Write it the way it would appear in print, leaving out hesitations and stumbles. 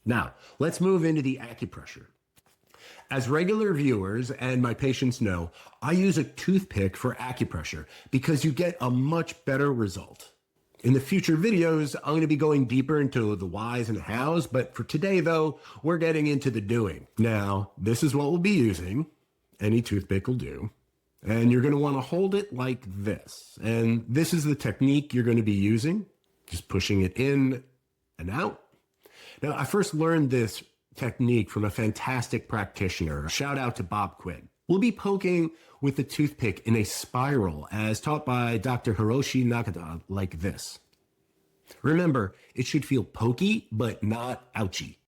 Now, let's move into the acupressure. As regular viewers and my patients know, I use a toothpick for acupressure because you get a much better result. In the future videos, I'm going to be going deeper into the whys and hows, but for today though, we're getting into the doing. Now, this is what we'll be using. Any toothpick will do. And you're going to want to hold it like this. And this is the technique you're going to be using. Just pushing it in and out. Now, I first learned this technique from a fantastic practitioner. Shout out to Bob Quinn. We'll be poking with the toothpick in a spiral as taught by Dr. Hiroshi Nagata like this. Remember, it should feel pokey, but not ouchy.